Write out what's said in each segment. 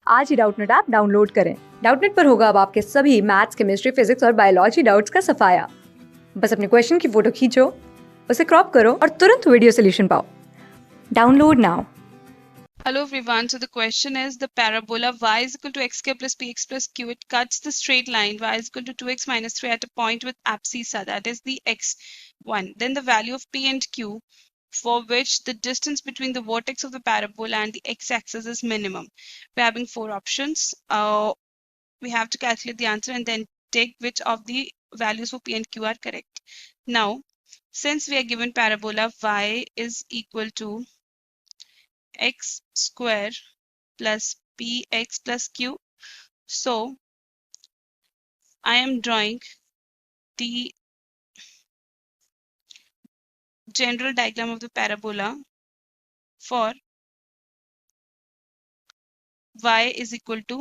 आज ही Doubtnut app download करें। Doubtnut पर होगा अब आपके सभी मैथ्स, केमिस्ट्री, फिजिक्स और बायोलॉजी डाउट्स का सफाया। बस अपने क्वेश्चन की फोटो खींचो, उसे क्रॉप करो और तुरंत वीडियो सोल्यूशन पाओ। Download now. Hello everyone. So the question is the parabola y is equal to x square plus px plus q. It cuts the straight line y is equal to 2x minus 3 at a point with abscissa, that is the x1. Then the value of p and q, for which the distance between the vertex of the parabola and the x-axis is minimum. We're having four options. We have to calculate the answer and then take which of the values for p and q are correct. Now, since we are given parabola y is equal to x square plus px plus q. So I am drawing the general diagram of the parabola for y is equal to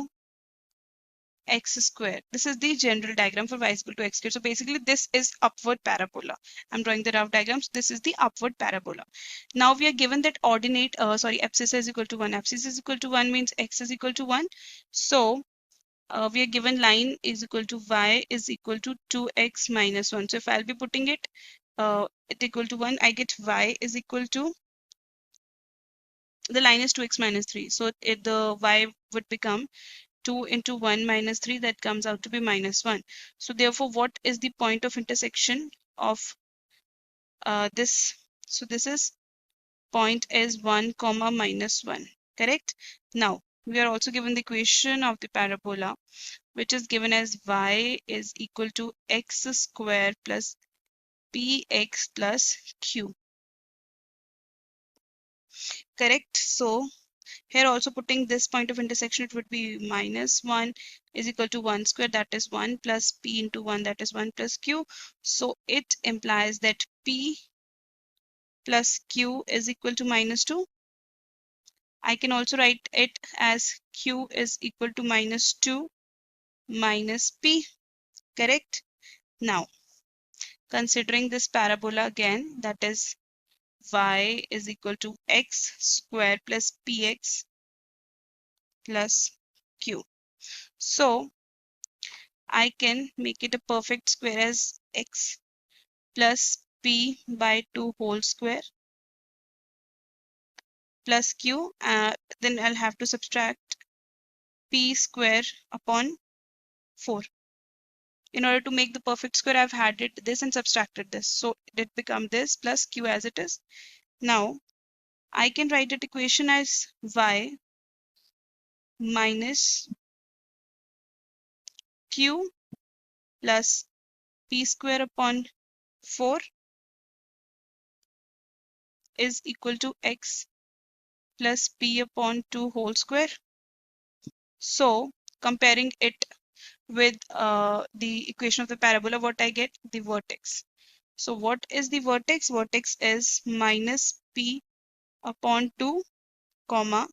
x square. This is the general diagram for y is equal to x square. So basically this is upward parabola. I'm drawing the rough diagrams. This is the upward parabola. Now we are given that ordinate, abscissa is equal to 1. Abscissa is equal to 1 means x is equal to 1. So we are given line is equal to y is equal to 2x minus 1. So if I'll be putting it equal to 1, I get y is equal to, the line is 2x minus 3. So the y would become 2 into 1 minus 3, that comes out to be minus 1. So therefore, what is the point of intersection of this? So this is point is 1 comma minus 1, correct? Now we are also given the equation of the parabola, which is given as y is equal to x square plus px plus q, correct? So here also putting this point of intersection, it would be minus 1 is equal to 1 square, that is 1 plus p into 1, that is 1 plus q. So it implies that p plus q is equal to minus 2. I can also write it as q is equal to minus 2 minus p, correct? Now, considering this parabola again, that is y is equal to x square plus px plus q. So I can make it a perfect square as x plus p by 2 whole square plus q. Then I'll have to subtract p square upon 4. In order to make the perfect square, I've added this and subtracted this. So it become this plus q as it is. Now I can write that equation as y minus q plus p square upon 4 is equal to x plus p upon 2 whole square. So comparing it with the equation of the parabola, what I get? The vertex. So what is the vertex? Vertex is minus p upon 2 comma,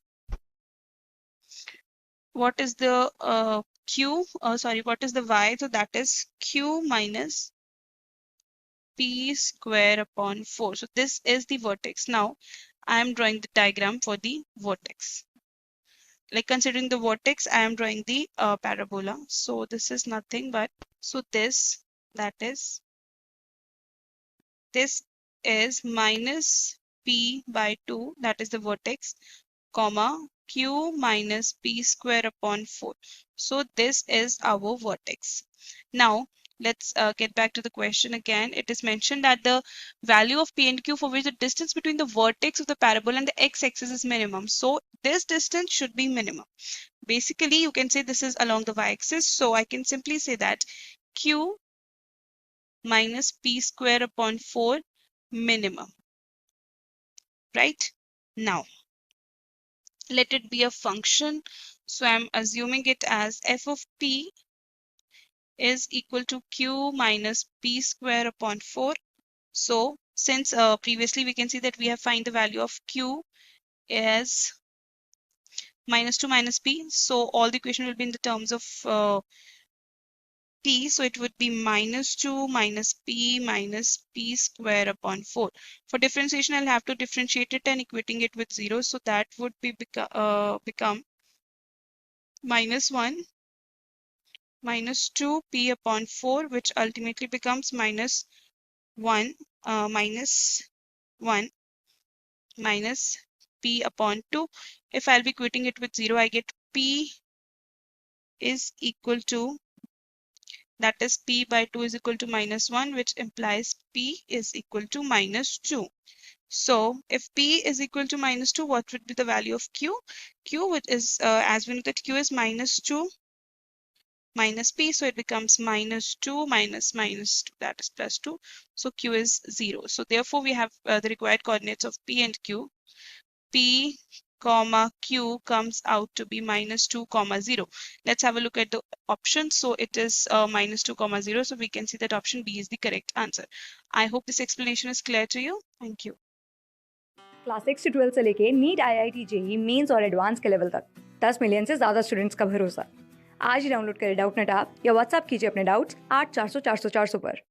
what is the what is the y? So that is q minus p square upon 4. So this is the vertex. Now I am drawing the diagram for the vertex. Like considering the vertex, I am drawing the parabola. So this is nothing but, so this is minus p by 2, that is the vertex, comma q minus p square upon 4. So this is our vertex. Now let's get back to the question again. It is mentioned that the value of p and q for which the distance between the vertex of the parabola and the x-axis is minimum. So this distance should be minimum. Basically, you can say this is along the y-axis. So I can simply say that q minus p square upon 4 minimum, right? Now let it be a function. So I'm assuming it as f of p is equal to q minus p square upon 4. So since previously we can see that we have find the value of q as minus 2 minus p. So all the equation will be in the terms of p. So it would be minus 2 minus p square upon 4. For differentiation, I'll have to differentiate it and equating it with 0. So that would be become minus 1 minus 2p upon 4, which ultimately becomes minus 1 minus 1 minus p upon 2. If I'll be quitting it with 0, I get p is equal to, that is p by 2 is equal to minus 1, which implies p is equal to minus 2. So if p is equal to minus 2, what would be the value of q? Q, which is, as we know that q is minus 2 minus p, so it becomes minus 2 minus minus 2, that is plus 2. So q is 0. So therefore we have the required coordinates of p and q. P comma q comes out to be minus 2 comma 0. Let's have a look at the options. So it is minus 2 comma 0. So we can see that option B is the correct answer. I hope this explanation is clear to you. Thank you. Class 6 से 12 से लेके NEET IIT JEE mains और advance के level तक 10 million से ज़्यादा students का भरोसा। आज ही डाउनलोड करें डाउटनेट ऐप या व्हाट्सएप कीजिए अपने डाउट्स 8400 400 400 पर।